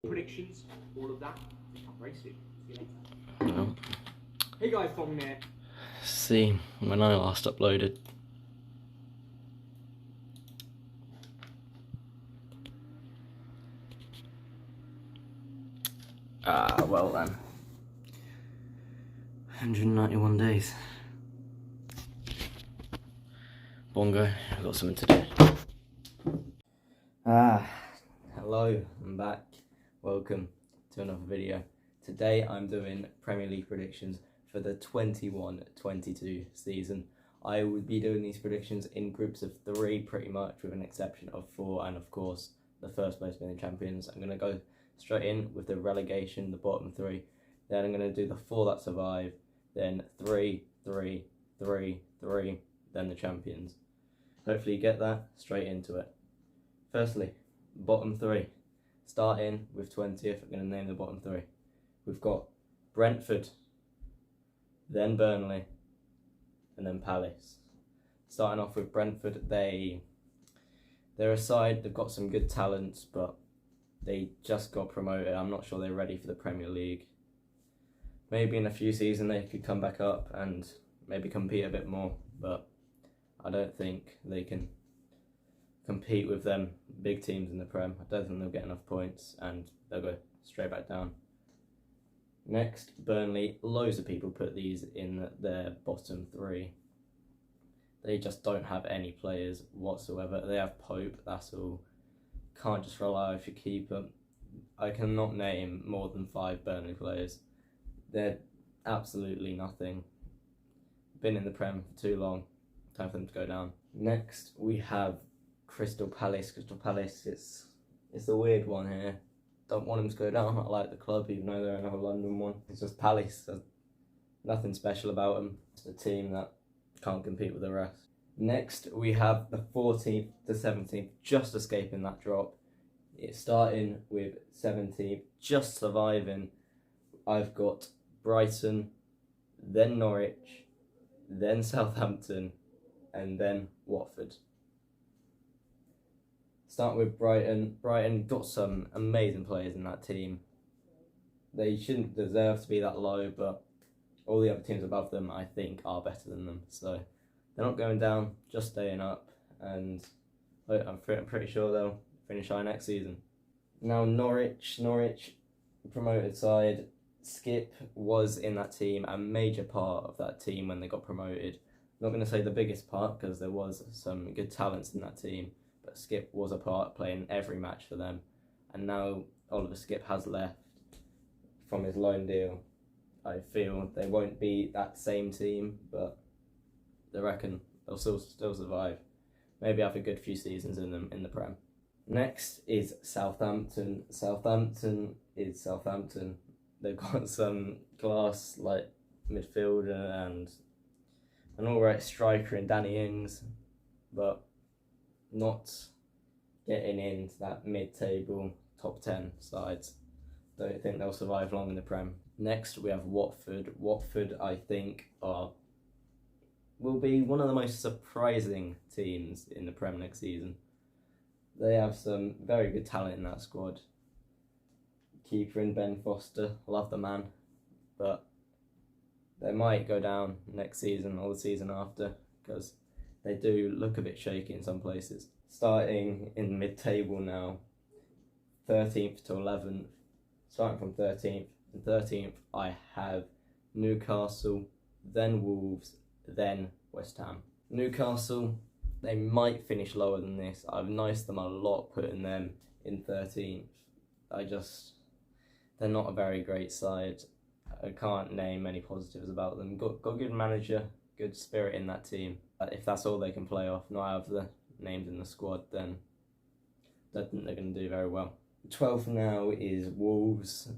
predictions, all of that, come very soon. See you later. No. Hey guys, Tom here. See when I last uploaded. Well then. 191 days. Bongo, I've got something to do. Hello, I'm back. Welcome to another video. Today I'm doing Premier League predictions for the 21-22 season. I would be doing these predictions in groups of 3 pretty much, with an exception of 4, and of course the first place being the champions. I'm going to go straight in with the relegation, the bottom 3. Then I'm going to do the 4 that survive, then 3, 3, 3, 3, then the champions. Hopefully you get that, straight into it. Firstly, bottom 3. Starting with 20th, I'm going to name the bottom 3. We've got Brentford, then Burnley, and then Palace. Starting off with Brentford, they're a side, they've got some good talents, but they just got promoted. I'm not sure they're ready for the Premier League. Maybe in a few seasons they could come back up and maybe compete a bit more, but I don't think they can compete with them big teams in the Prem. I don't think they'll get enough points and they'll go straight back down. Next, Burnley. Loads of people put these in their bottom 3. They just don't have any players whatsoever. They have Pope, that's all. Can't just rely on your keeper. I cannot name more than 5 Burnley players. They're absolutely nothing. Been in the Prem for too long. Time for them to go down. Next, we have Crystal Palace. Crystal Palace, it's a weird one here. Don't want them to go down. I like the club, even though they're another London one. It's just Palace. There's nothing special about them. It's a team that can't compete with the rest. Next, we have the 14th to 17th, just escaping that drop. It's starting with 17th, just surviving. I've got Brighton, then Norwich, then Southampton, and then Watford. Start with Brighton. Brighton got some amazing players in that team. They shouldn't deserve to be that low, but all the other teams above them, I think, are better than them. So they're not going down, just staying up, and I'm pretty sure they'll finish high next season. Now Norwich, promoted side. Skip was in that team, a major part of that team when they got promoted. I'm not going to say the biggest part, because there was some good talents in that team, but Skip was a part, playing every match for them. And now Oliver Skip has left from his loan deal. I feel they won't be that same team, but I reckon they'll still survive. Maybe have a good few seasons in them in the Prem. Next is Southampton. Southampton is Southampton. They've got some class, like midfielder and an alright striker in Danny Ings, but not getting into that mid-table top 10 sides. Don't think they'll survive long in the Prem. Next we have Watford. Watford, I think, will be one of the most surprising teams in the Prem next season. They have some very good talent in that squad. Keeper in Ben Foster, love the man, but they might go down next season or the season after, because they do look a bit shaky in some places. Starting in mid-table now, 13th to 11th. Starting from 13th. In 13th, I have Newcastle, then Wolves, then West Ham. Newcastle, they might finish lower than this. I've niced them a lot putting them in 13th. They're not a very great side. I can't name many positives about them. Got a good manager, good spirit in that team. If that's all they can play off, not have the names in the squad, then I don't think they're going to do very well. 12th now is Wolves.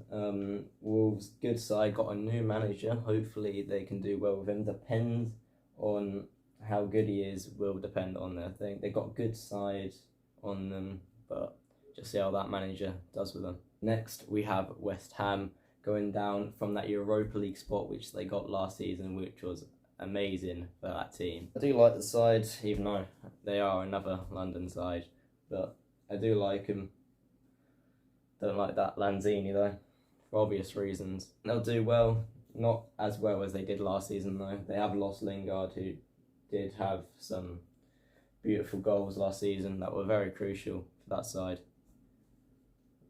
Wolves, good side, got a new manager. Hopefully they can do well with him. Depends on how good he is, will depend on their thing. They got a good side on them, but just see how that manager does with them. Next we have West Ham, going down from that Europa League spot which they got last season, which was amazing for that team. I do like the side, even though they are another London side, but I do like them. Don't like that Lanzini though, for obvious reasons. They'll do well, not as well as they did last season though. They have lost Lingard, who did have some beautiful goals last season that were very crucial for that side.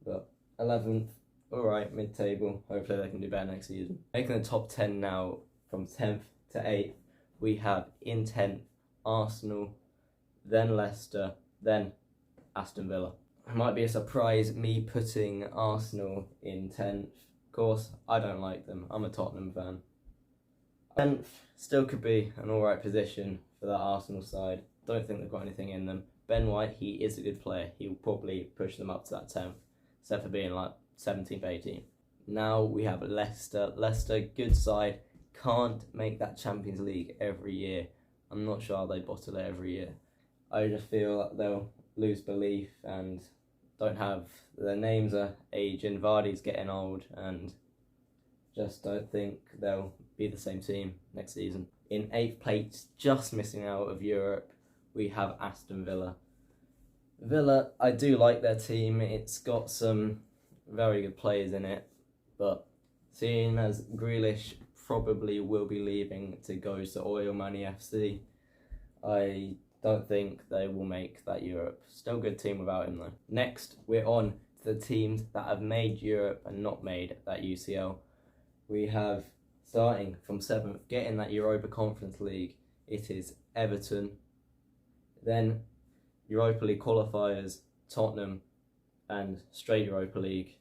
But 11th, alright, mid-table. Hopefully they can do better next season. Making the top 10 now, from 10th to 8th, we have in 10th, Arsenal, then Leicester, then Aston Villa. It might be a surprise me putting Arsenal in 10th. Of course, I don't like them. I'm a Tottenham fan. 10th still could be an alright position for that Arsenal side. Don't think they've got anything in them. Ben White, he is a good player. He'll probably push them up to that 10th, except for being like 17th, 18th. Now we have Leicester. Leicester, good side. Can't make that Champions League every year. I'm not sure how they bottle it every year. I just feel that they'll lose belief and don't have, their names are aging. Vardy's getting old and just don't think they'll be the same team next season. In 8th place, just missing out of Europe, we have Aston Villa. Villa, I do like their team. It's got some very good players in it, but seeing as Grealish probably will be leaving to go to Oil Money FC, I don't think they will make that Europe. Still a good team without him though. Next, we're on to the teams that have made Europe and not made that UCL. We have, starting from 7th, getting that Europa Conference League, it is Everton. Then Europa League qualifiers, Tottenham, and straight Europa League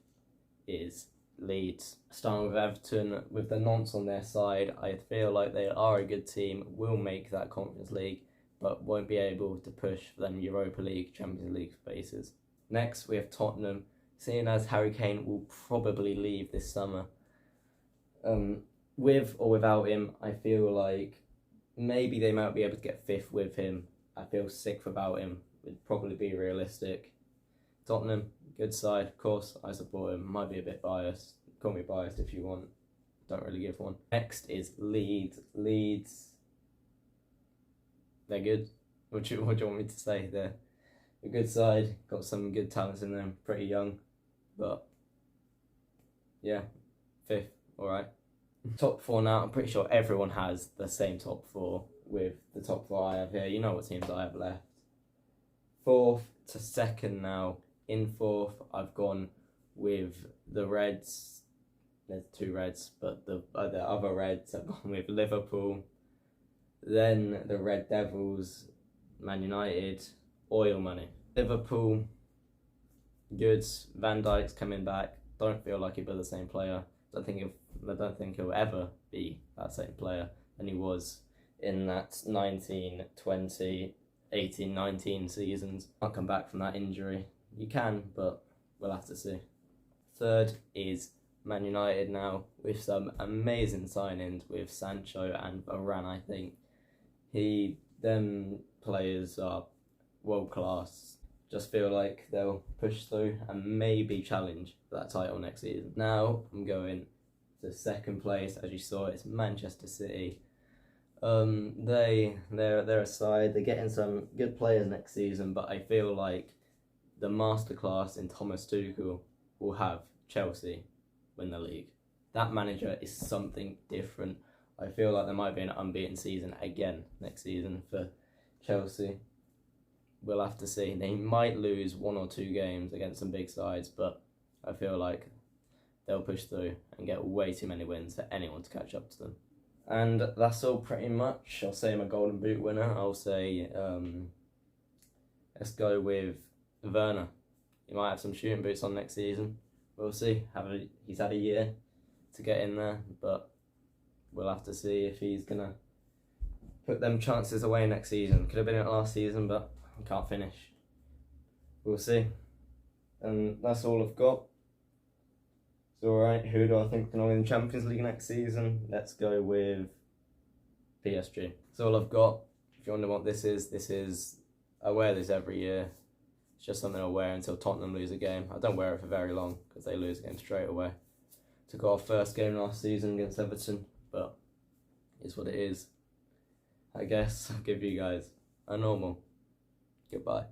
is Leeds. Starting with Everton, with the nonce on their side, I feel like they are a good team, will make that Conference League, but won't be able to push for them Europa League, Champions League spaces. Next, we have Tottenham. Seeing as Harry Kane will probably leave this summer, with or without him, I feel like maybe they might be able to get 5th with him. I feel 6th without him would probably be realistic. Tottenham, good side, of course, I support him. Might be a bit biased. Call me biased if you want. Don't really give one. Next is Leeds. Leeds, they're good. What do you want me to say? They're a good side, got some good talents in them, pretty young, but yeah, 5th, alright. Top 4 now, I'm pretty sure everyone has the same top 4 with the top 4 I have here. You know what teams I have left. 4th to 2nd now. In 4th, I've gone with the Reds. There's 2 Reds, but the other Reds, I've gone with Liverpool. Then the Red Devils, Man United, Oil Money. Liverpool, good. Van Dijk's coming back. Don't feel like he'll be the same player. I don't think he'll ever be that same player than he was in that 19, 20, 18, 19 seasons. Can't come back from that injury. You can, but we'll have to see. 3rd is Man United now, with some amazing signings with Sancho and Varane, I think. Them players are world class. Just feel like they'll push through and maybe challenge for that title next season. Now I'm going to 2nd place. As you saw, it's Manchester City. They're a side. They're getting some good players next season, but I feel like the masterclass in Thomas Tuchel will have Chelsea win the league. That manager is something different. I feel like there might be an unbeaten season again next season for Chelsea. We'll have to see. They might lose 1 or 2 games against some big sides, but I feel like they'll push through and get way too many wins for anyone to catch up to them. And that's all pretty much. I'll say I'm a Golden Boot winner. I'll say, let's go with Werner. He might have some shooting boots on next season. We'll see. He's had a year to get in there, but we'll have to see if he's going to put them chances away next season. Could have been it last season, but he can't finish. We'll see. And that's all I've got. It's alright. Who do I think can win the Champions League next season? Let's go with PSG. That's all I've got. If you wonder what this is, I wear this every year. It's just something I'll wear until Tottenham lose a game. I don't wear it for very long because they lose a game straight away. Took our first game last season against Everton, but it's what it is. I guess I'll give you guys a normal goodbye.